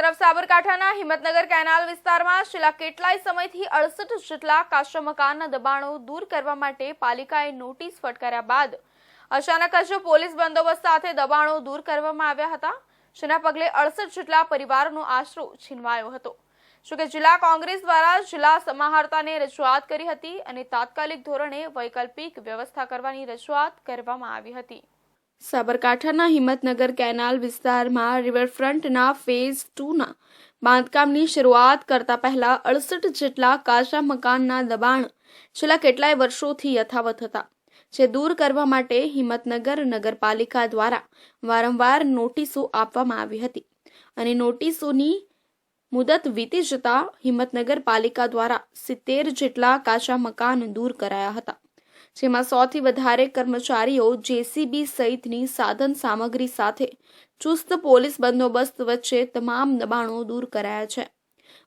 તરફ સાબરકાંઠાના હિંમતનગર કેનાલ વિસ્તારમાં છેલ્લા કેટલાય સમયથી 68 જેટલા કાચા મકાનના દબાણો દૂર કરવા માટે પાલિકાએ નોટિસ ફટકાર્યા બાદ અચાનક જ પોલીસ બંદોબસ્ત સાથે દબાણો દૂર કરવામાં આવ્યા હતા, જેના પગલે 68 જેટલા પરિવારોનો આશરો છીનવાયો હતો। જોકે જિલ્લા કોંગ્રેસ દ્વારા જિલ્લા સમાહર્તાને રજૂઆત કરી હતી અને તાત્કાલિક ધોરણે વૈકલ્પિક વ્યવસ્થા કરવાની રજૂઆત કરવામાં આવી હતી। સાબરકાંઠાના હિંમતનગર કેનાલ વિસ્તારમાં રિવરફ્રન્ટના ફેઝ 2ના બાંધકામની શરૂઆત કરતા પહેલા 68 જેટલા કાચા મકાનના દબાણ છેલ્લા કેટલાય વર્ષોથી યથાવત હતા, જે દૂર કરવા માટે હિંમતનગર નગરપાલિકા દ્વારા વારંવાર નોટિસો આપવામાં આવી હતી અને નોટિસોની મુદત વીતી જતા હિંમતનગર પાલિકા દ્વારા 70 જેટલા કાચા મકાન દૂર કરાયા હતા, જેમાં 100થી વધારે કર્મચારીઓ જેસીબી સહિતની સાધન સામગ્રી સાથે ચુસ્ત પોલીસ બંદોબસ્ત વચ્ચે તમામ દબાણો દૂર કરાયા છે।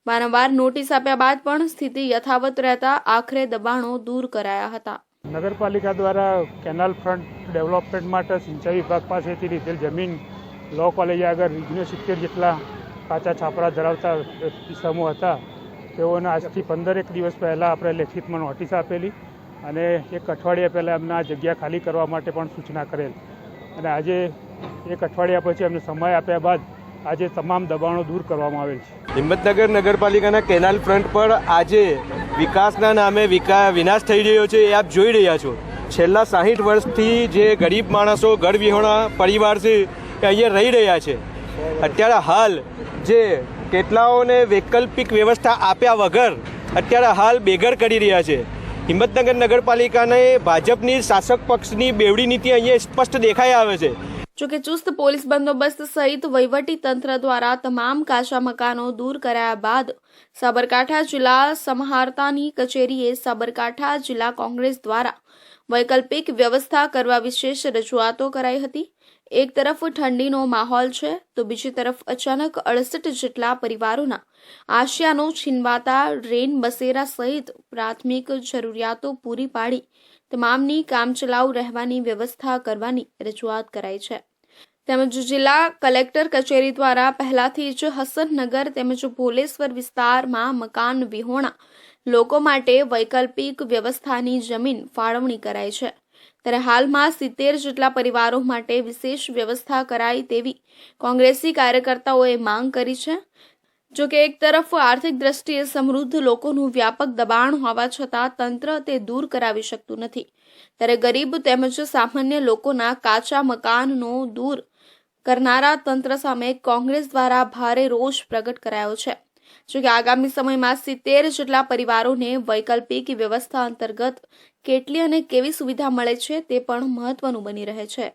વારંવાર નોટિસ આપ્યા બાદ પણ સ્થિતિ યથાવત રહેતા આખરે દબાણો દૂર કરાયા હતા। નગરપાલિકા દ્વારા કેનાલ ફ્રન્ટ ડેવલપમેન્ટ માટે સિંચાઈ વિભાગ પાસેથી લીધેલ જમીન લો કોલેજ આગળ 70 જેટલા કાચા છાપરા ધરાવતા કિસ્સાઓ હતા, તેઓને આજથી 15 દિવસ પહેલાં આપણે લેખિતમાં નોટિસ આપેલી અને એક અઠવાડિયા પહેલાં એમને આ જગ્યા ખાલી કરવા માટે પણ સૂચના કરેલ અને આજે એક અઠવાડિયા પછી એમને સમય આપ્યા બાદ આજે તમામ દબાણો દૂર કરવામાં આવેલ છે। હિંમતનગર નગરપાલિકાના કેનાલ ફ્રન્ટ પર આજે વિકાસના નામે વિનાશ થઈ રહ્યો છે, એ આપ જોઈ રહ્યા છો। છેલ્લા 60 વર્ષથી જે ગરીબ માણસો ઘરવિહોણા પરિવાર છે એ અહીંયા રહી રહ્યા છે, અત્યારે હાલ જે કેટલાઓને વૈકલ્પિક વ્યવસ્થા આપ્યા વગર અત્યારે હાલ બેઘર કરી રહ્યા છે। હિંમતનગર નગરપાલિકાને ભાજપની શાસક પક્ષની બેવડી નીતિ અહીંયા સ્પષ્ટ દેખાઈ આવે છે। જોકે ચુસ્ત પોલીસ બંદોબસ્ત સહિત વહીવટી તંત્ર દ્વારા તમામ કાચા મકાનો દૂર કરાયા બાદ સાબરકાંઠા જિલ્લા સમાહર્તાની કચેરીએ સાબરકાંઠા જિલ્લા કોંગ્રેસ દ્વારા વૈકલ્પિક વ્યવસ્થા કરવા વિશેષ રજૂઆતો કરાઈ હતી। એક તરફ ઠંડીનો માહોલ છે તો બીજી તરફ અચાનક 68 જેટલા પરિવારોના આશયાનો છીનવાતા રેન બસેરા સહિત પ્રાથમિક જરૂરિયાતો પૂરી પાડી તમામની કામચલાઉ રહેવાની વ્યવસ્થા કરવાની રજૂઆત કરાઈ છે। તેમજ જિલ્લા કલેક્ટર કચેરી દ્વારા પહેલાથી જ હસનનગર તેમજ ભોલેશ્વર વિસ્તારમાં મકાન વિહોણા લોકો માટે વૈકલ્પિક વ્યવસ્થાની જમીન ફાળવણી કરાઈ છે, ત્યારે હાલમાં 70 જેટલા પરિવારો માટે વિશેષ વ્યવસ્થા કરાય તેવી કોંગ્રેસી કાર્યકર્તાઓએ માંગ કરી છે। જોકે એક તરફ આર્થિક દ્રષ્ટિએ સમૃદ્ધ લોકોનું વ્યાપક દબાણ હોવા છતાં તંત્ર તે દૂર કરાવી શકતું નથી, ત્યારે ગરીબ તેમજ સામાન્ય લોકોના કાચા મકાનનો દૂર કરનારા તંત્ર સામે કોંગ્રેસ દ્વારા ભારે રોષ પ્રગટ કરાયો છે। જોકે આગામી સમયમાં 70 જેટલા પરિવારોને વૈકલ્પિક વ્યવસ્થા અંતર્ગત કેટલી અને કેવી સુવિધા મળે છે તે પણ મહત્વનું બની રહે છે।